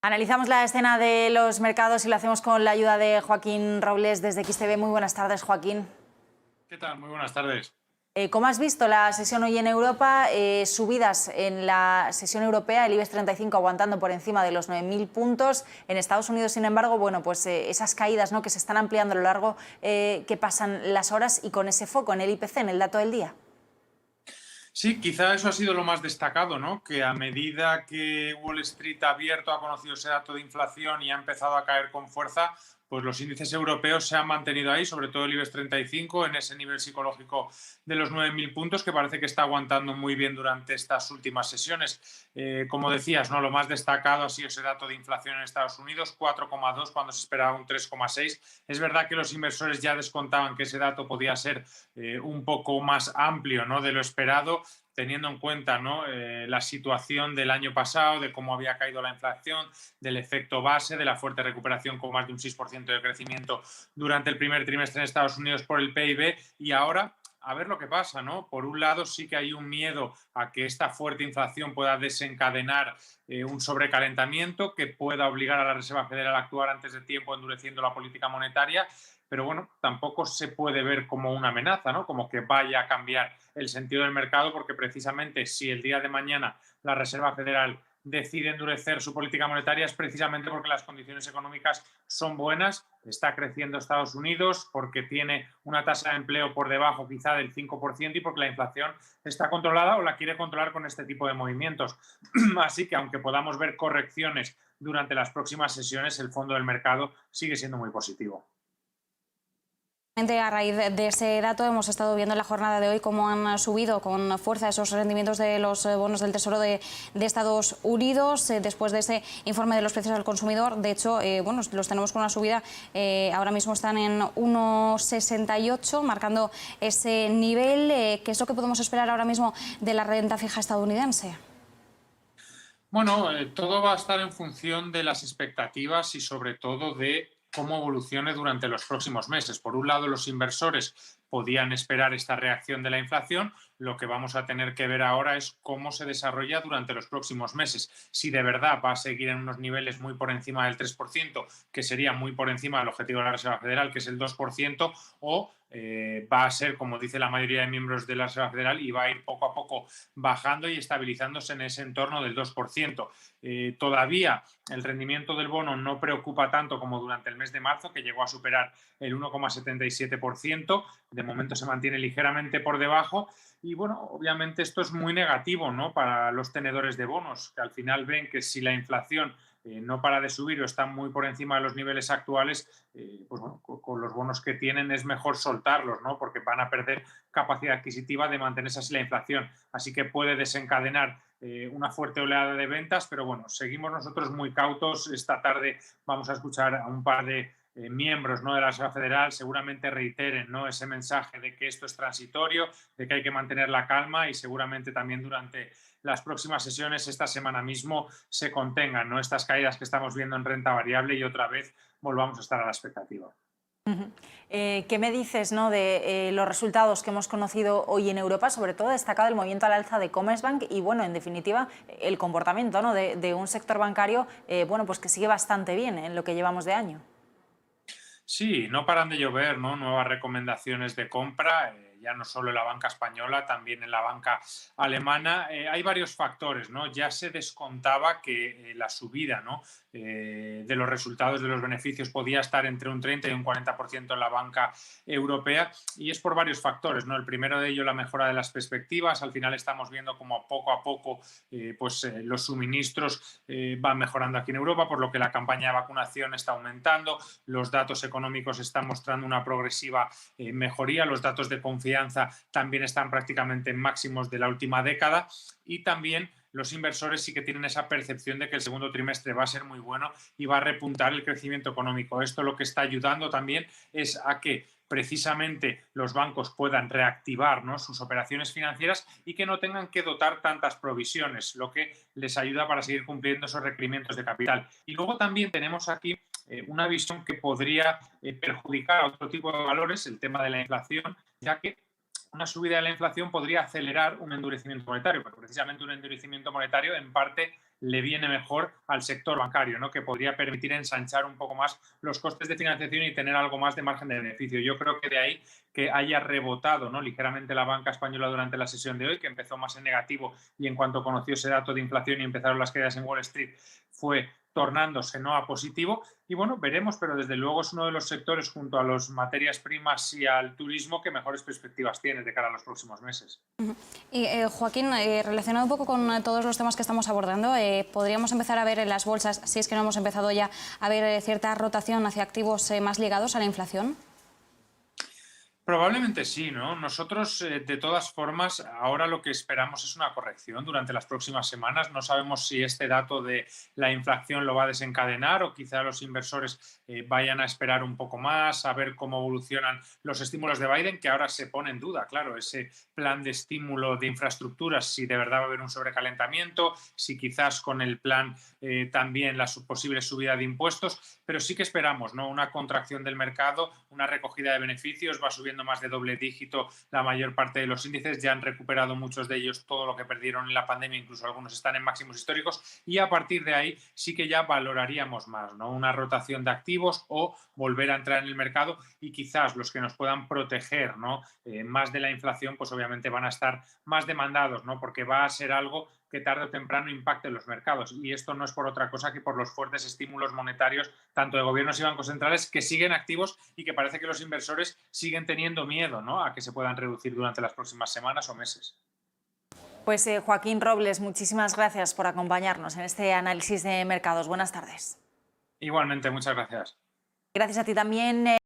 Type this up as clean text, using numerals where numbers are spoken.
Analizamos la escena de los mercados y lo hacemos con la ayuda de Joaquín Robles desde XTV. Muy buenas tardes, Joaquín. ¿Qué tal? Muy buenas tardes. ¿Cómo has visto la sesión hoy en Europa? Subidas en la sesión europea, el IBEX 35 aguantando por encima de los 9.000 puntos. En Estados Unidos, sin embargo, bueno, pues esas caídas, ¿no?, que se están ampliando a lo largo que pasan las horas y con ese foco en el IPC, en el dato del día. Sí, quizá eso ha sido lo más destacado, ¿no? Que a medida que Wall Street ha abierto, ha conocido ese dato de inflación y ha empezado a caer con fuerza, pues los índices europeos se han mantenido ahí, sobre todo el IBEX 35, en ese nivel psicológico de los 9.000 puntos, que parece que está aguantando muy bien durante estas últimas sesiones. Como decías, ¿no?, lo más destacado ha sido ese dato de inflación en Estados Unidos, 4,2 cuando se esperaba un 3,6. Es verdad que los inversores ya descontaban que ese dato podía ser un poco más amplio, ¿no?, de lo esperado, teniendo en cuenta, ¿no?, la situación del año pasado, de cómo había caído la inflación, del efecto base, de la fuerte recuperación con más de un 6% de crecimiento durante el primer trimestre en Estados Unidos por el PIB, y ahora a ver lo que pasa, ¿no? Por un lado sí que hay un miedo a que esta fuerte inflación pueda desencadenar un sobrecalentamiento que pueda obligar a la Reserva Federal a actuar antes de tiempo endureciendo la política monetaria, pero bueno, tampoco se puede ver como una amenaza, ¿no?, como que vaya a cambiar el sentido del mercado, porque precisamente si el día de mañana la Reserva Federal decide endurecer su política monetaria es precisamente porque las condiciones económicas son buenas, está creciendo Estados Unidos, porque tiene una tasa de empleo por debajo quizá del 5% y porque la inflación está controlada o la quiere controlar con este tipo de movimientos. Así que aunque podamos ver correcciones durante las próximas sesiones, el fondo del mercado sigue siendo muy positivo. A raíz de ese dato hemos estado viendo en la jornada de hoy cómo han subido con fuerza esos rendimientos de los bonos del Tesoro de Estados Unidos después de ese informe de los precios al consumidor. De hecho, bueno, los tenemos con una subida, ahora mismo están en 1,68, marcando ese nivel. ¿Qué es lo que podemos esperar ahora mismo de la renta fija estadounidense? Bueno, todo va a estar en función de las expectativas y sobre todo de cómo evolucione durante los próximos meses. Por un lado, los inversores podían esperar esta reacción de la inflación. Lo que vamos a tener que ver ahora es cómo se desarrolla durante los próximos meses. Si de verdad va a seguir en unos niveles muy por encima del 3%, que sería muy por encima del objetivo de la Reserva Federal, que es el 2%, o va a ser, como dice la mayoría de miembros de la Reserva Federal, y va a ir poco a poco bajando y estabilizándose en ese entorno del 2%. Todavía el rendimiento del bono no preocupa tanto como durante el mes de marzo, que llegó a superar el 1,77%. De momento se mantiene ligeramente por debajo. Y bueno, obviamente esto es muy negativo, ¿no?, para los tenedores de bonos, que al final ven que si la inflación no para de subir o está muy por encima de los niveles actuales, pues bueno, con los bonos que tienen es mejor soltarlos, ¿no?, porque van a perder capacidad adquisitiva de mantenerse así la inflación. Así que puede desencadenar una fuerte oleada de ventas, pero bueno, seguimos nosotros muy cautos. Esta tarde vamos a escuchar a un par de miembros, ¿no?, de la Reserva Federal, seguramente reiteren, ¿no?, ese mensaje de que esto es transitorio, de que hay que mantener la calma, y seguramente también durante las próximas sesiones, esta semana mismo, se contengan, ¿no?, estas caídas que estamos viendo en renta variable y otra vez volvamos a estar a la expectativa. ¿Qué me dices, ¿no?, de los resultados que hemos conocido hoy en Europa? Sobre todo destacado el movimiento al alza de Commerzbank y, bueno, en definitiva, el comportamiento, ¿no?, de un sector bancario bueno, pues que sigue bastante bien en lo que llevamos de año. Sí, no paran de llover, ¿no?, nuevas recomendaciones de compra, ya no solo en la banca española, también en la banca alemana. Hay varios factores, ¿no? Ya se descontaba que la subida, ¿no?, de los resultados de los beneficios podía estar entre un 30 y un 40% en la banca europea, y es por varios factores, ¿no? El primero de ellos, la mejora de las perspectivas. Al final estamos viendo como poco a poco los suministros van mejorando aquí en Europa, por lo que la campaña de vacunación está aumentando, los datos económicos están mostrando una progresiva mejoría, los datos de confianza también están prácticamente en máximos de la última década, y también los inversores sí que tienen esa percepción de que el segundo trimestre va a ser muy bueno y va a repuntar el crecimiento económico. Esto lo que está ayudando también es a que precisamente los bancos puedan reactivar, ¿no?, sus operaciones financieras y que no tengan que dotar tantas provisiones, lo que les ayuda para seguir cumpliendo esos requerimientos de capital. Y luego también tenemos aquí una visión que podría perjudicar a otro tipo de valores, el tema de la inflación, ya que una subida de la inflación podría acelerar un endurecimiento monetario, pero precisamente un endurecimiento monetario en parte le viene mejor al sector bancario, ¿no? Que podría permitir ensanchar un poco más los costes de financiación y tener algo más de margen de beneficio. Yo creo que de ahí que haya rebotado, ¿no?, ligeramente la banca española durante la sesión de hoy, que empezó más en negativo y en cuanto conoció ese dato de inflación y empezaron las caídas en Wall Street fue tornándose, ¿no?, a positivo. Y bueno, veremos, pero desde luego es uno de los sectores junto a las materias primas y al turismo que mejores perspectivas tiene de cara a los próximos meses. Y Joaquín, relacionado un poco con todos los temas que estamos abordando, ¿podríamos empezar a ver en las bolsas, si es que no hemos empezado ya, a ver cierta rotación hacia activos más ligados a la inflación? Probablemente sí, ¿no? Nosotros, de todas formas, ahora lo que esperamos es una corrección durante las próximas semanas. No sabemos si este dato de la inflación lo va a desencadenar o quizá los inversores vayan a esperar un poco más, a ver cómo evolucionan los estímulos de Biden, que ahora se pone en duda, claro, ese plan de estímulo de infraestructuras, si de verdad va a haber un sobrecalentamiento, si quizás con el plan también la posible subida de impuestos, pero sí que esperamos, ¿no?, una contracción del mercado, una recogida de beneficios, va subiendo más de doble dígito la mayor parte de los índices, ya han recuperado muchos de ellos todo lo que perdieron en la pandemia, incluso algunos están en máximos históricos, y a partir de ahí sí que ya valoraríamos más, ¿no?, una rotación de activos o volver a entrar en el mercado, y quizás los que nos puedan proteger, ¿no?, más de la inflación, pues obviamente van a estar más demandados, ¿no?, porque va a ser algo que tarde o temprano impacte en los mercados. Y esto no es por otra cosa que por los fuertes estímulos monetarios, tanto de gobiernos y bancos centrales, que siguen activos y que parece que los inversores siguen teniendo miedo, ¿no?, a que se puedan reducir durante las próximas semanas o meses. Pues Joaquín Robles, muchísimas gracias por acompañarnos en este análisis de mercados. Buenas tardes. Igualmente, muchas gracias. Gracias a ti también.